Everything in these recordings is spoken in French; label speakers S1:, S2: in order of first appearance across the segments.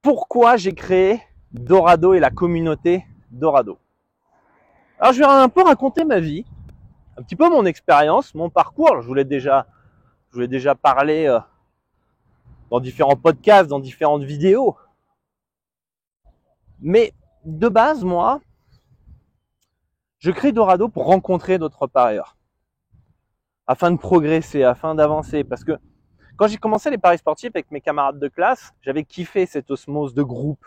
S1: pourquoi j'ai créé Dorado et la communauté Dorado. Alors je vais un peu raconter ma vie, un petit peu mon expérience, mon parcours. Alors, je voulais déjà parler dans différents podcasts, dans différentes vidéos. Mais de base, moi, je crée Dorado pour rencontrer d'autres parieurs, afin de progresser, afin d'avancer. Parce que quand j'ai commencé les paris sportifs avec mes camarades de classe, j'avais kiffé cette osmose de groupe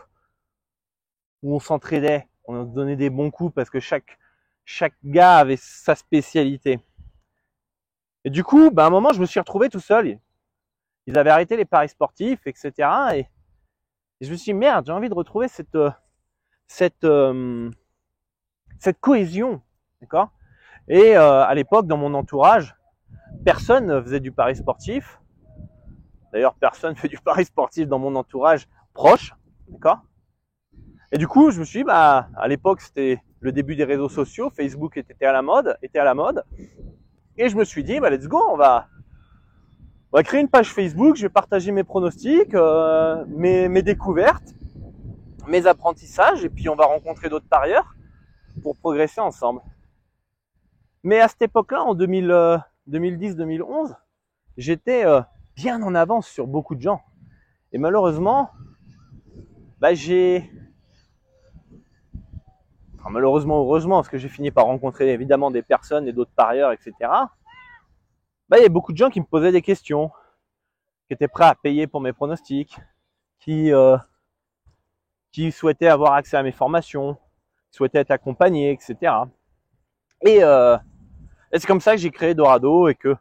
S1: où on s'entraidait, on se donnait des bons coups parce que chaque gars avait sa spécialité. Et du coup, à un moment, je me suis retrouvé tout seul. Ils avaient arrêté les paris sportifs, etc. Et je me suis dit, merde, j'ai envie de retrouver cette cohésion, d'accord. Et à l'époque, dans mon entourage, personne ne faisait du pari sportif. D'ailleurs, personne ne fait du pari sportif dans mon entourage proche, d'accord. Et du coup, je me suis dit, à l'époque, c'était le début des réseaux sociaux, Facebook était à la mode. Et je me suis dit, let's go, on va créer une page Facebook, je vais partager mes pronostics, mes découvertes, mes apprentissages, et puis on va rencontrer d'autres parieurs pour progresser ensemble. Mais à cette époque-là, en 2010-2011, j'étais bien en avance sur beaucoup de gens. Et malheureusement, heureusement, parce que j'ai fini par rencontrer évidemment des personnes et d'autres parieurs, etc. Il y a beaucoup de gens qui me posaient des questions, qui étaient prêts à payer pour mes pronostics, qui souhaitaient avoir accès à mes formations, qui souhaitaient être accompagnés, etc. Et c'est comme ça que j'ai créé Dorado et que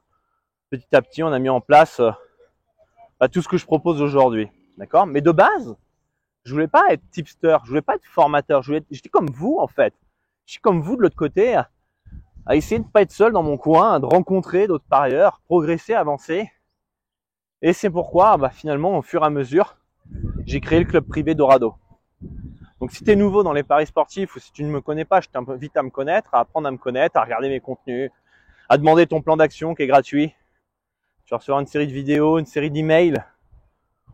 S1: petit à petit on a mis en place tout ce que je propose aujourd'hui, d'accord. Mais de base, je voulais pas être tipster, je voulais pas être formateur, j'étais comme vous en fait. Je suis comme vous de l'autre côté, à essayer de ne pas être seul dans mon coin, de rencontrer d'autres parieurs, progresser, avancer. Et c'est pourquoi finalement au fur et à mesure, j'ai créé le club privé Dorado. Donc si tu es nouveau dans les paris sportifs ou si tu ne me connais pas, je t'invite à me connaître, à apprendre à me connaître, à regarder mes contenus, à demander ton plan d'action qui est gratuit. Tu vas recevoir une série de vidéos, une série d'emails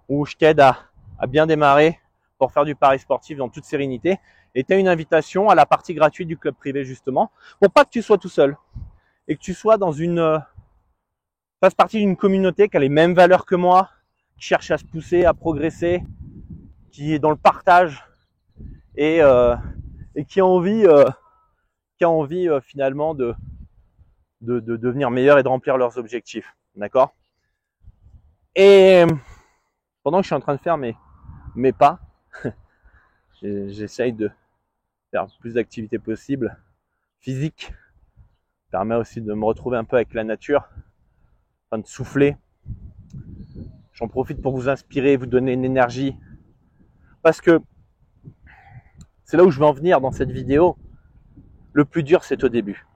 S1: où je t'aide à bien démarrer pour faire du pari sportif dans toute sérénité. Et tu as une invitation à la partie gratuite du club privé justement, pour pas que tu sois tout seul et que tu sois fasses partie d'une communauté qui a les mêmes valeurs que moi, qui cherche à se pousser, à progresser, qui est dans le partage et qui a envie finalement de devenir meilleur et de remplir leurs objectifs, d'accord. Et pendant que je suis en train de faire mes pas, j'essaye de faire le plus d'activités possibles physiques. Ça permet aussi de me retrouver un peu avec la nature, afin de souffler. J'en profite pour vous inspirer, vous donner une énergie, parce que c'est là où je veux en venir dans cette vidéo. Le plus dur, c'est au début.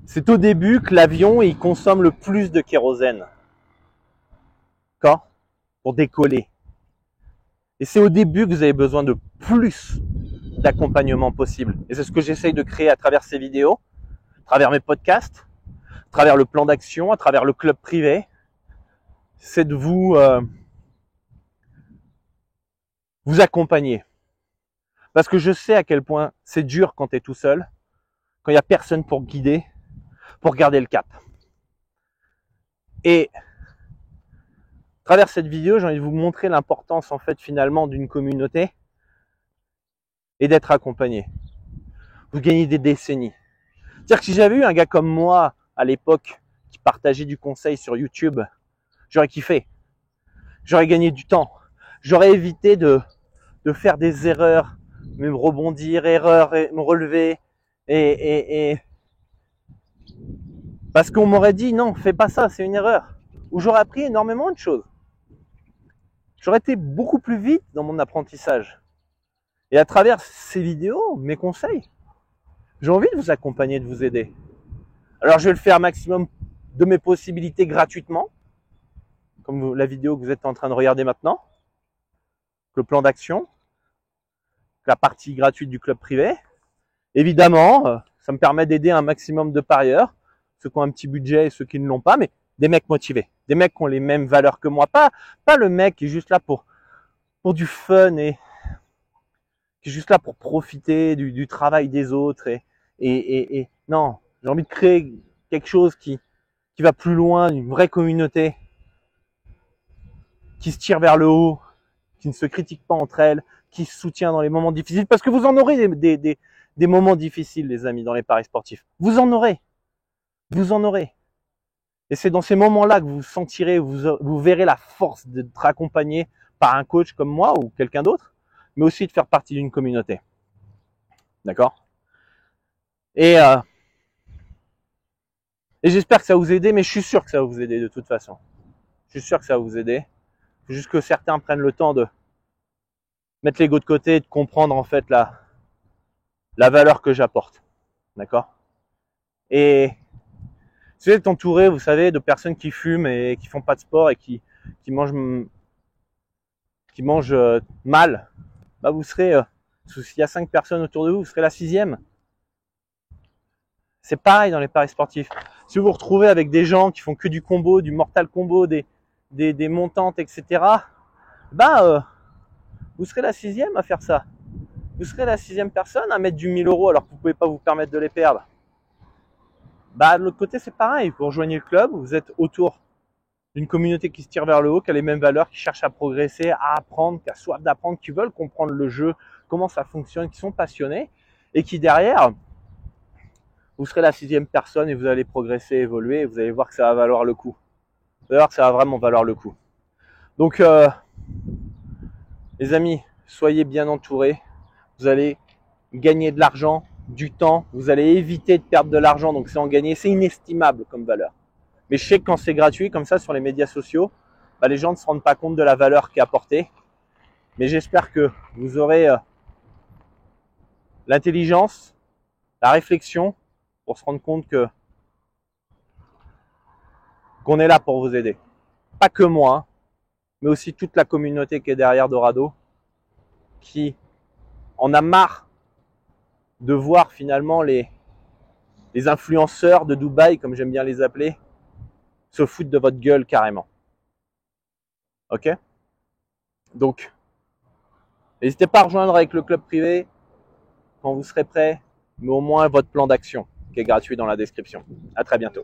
S1: C'est au début que l'avion il consomme le plus de kérosène, d'accord, pour décoller. Et c'est au début que vous avez besoin de plus d'accompagnement possible. Et c'est ce que j'essaye de créer à travers ces vidéos, à travers mes podcasts, à travers le plan d'action, à travers le club privé. C'est de vous accompagner. Parce que je sais à quel point c'est dur quand tu es tout seul, quand il n'y a personne pour guider, pour garder le cap. Et à travers cette vidéo, j'ai envie de vous montrer l'importance en fait finalement d'une communauté et d'être accompagné. Vous gagnez des décennies. C'est-à-dire que si j'avais eu un gars comme moi à l'époque qui partageait du conseil sur YouTube, j'aurais kiffé. J'aurais gagné du temps. J'aurais évité de faire des erreurs, me rebondir, erreurs, et me relever. Et parce qu'on m'aurait dit non, fais pas ça, c'est une erreur. Où j'aurais appris énormément de choses. J'aurais été beaucoup plus vite dans mon apprentissage. Et à travers ces vidéos, mes conseils, j'ai envie de vous accompagner, de vous aider. Alors je vais le faire maximum de mes possibilités gratuitement, comme la vidéo que vous êtes en train de regarder maintenant, le plan d'action, la partie gratuite du club privé. Évidemment, ça me permet d'aider un maximum de parieurs, ceux qui ont un petit budget et ceux qui ne l'ont pas, mais des mecs motivés, des mecs qui ont les mêmes valeurs que moi, pas le mec qui est juste là pour pour du fun et qui est juste là pour profiter du travail des autres et non, j'ai envie de créer quelque chose qui va plus loin, une vraie communauté qui se tire vers le haut, qui ne se critique pas entre elles, qui se soutient dans les moments difficiles, parce que vous en aurez des moments difficiles, les amis, dans les paris sportifs. Vous en aurez. Vous en aurez. Et c'est dans ces moments-là que vous sentirez, vous verrez la force d'être accompagné par un coach comme moi ou quelqu'un d'autre, mais aussi de faire partie d'une communauté. D'accord ? Et j'espère que ça va vous aider, mais je suis sûr que ça va vous aider de toute façon. Je suis sûr que ça va vous aider. Il faut juste que certains prennent le temps de mettre l'ego de côté et de comprendre en fait la valeur que j'apporte. D'accord ? Et si vous êtes entouré, vous savez, de personnes qui fument et qui font pas de sport et qui mangent mal, bah vous serez, s'il y a 5 personnes autour de vous, vous serez la 6e. C'est pareil dans les paris sportifs. Si vous vous retrouvez avec des gens qui font que du combo, du mortal combo, des montantes, etc., bah vous serez la 6e à faire ça. Vous serez la 6e personne à mettre du 1000 € alors que vous pouvez pas vous permettre de les perdre. Bah de l'autre côté c'est pareil, vous rejoignez le club, vous êtes autour d'une communauté qui se tire vers le haut, qui a les mêmes valeurs, qui cherche à progresser, à apprendre, qui a soif d'apprendre, qui veulent comprendre le jeu, comment ça fonctionne, qui sont passionnés, et qui derrière, vous serez la 6e personne et vous allez progresser, évoluer, et vous allez voir que ça va valoir le coup. Vous allez voir que ça va vraiment valoir le coup. Donc, les amis, soyez bien entourés, vous allez gagner de l'argent, du temps, vous allez éviter de perdre de l'argent, donc c'est en gagner, c'est inestimable comme valeur. Mais je sais que quand c'est gratuit, comme ça, sur les médias sociaux, bah, les gens ne se rendent pas compte de la valeur qui est apportée. Mais j'espère que vous aurez l'intelligence, la réflexion pour se rendre compte qu'on est là pour vous aider. Pas que moi, mais aussi toute la communauté qui est derrière Dorado, qui en a marre de voir finalement les influenceurs de Dubaï, comme j'aime bien les appeler, se foutre de votre gueule carrément. Ok ? Donc, n'hésitez pas à rejoindre avec le club privé quand vous serez prêt, mais au moins votre plan d'action qui est gratuit dans la description. À très bientôt.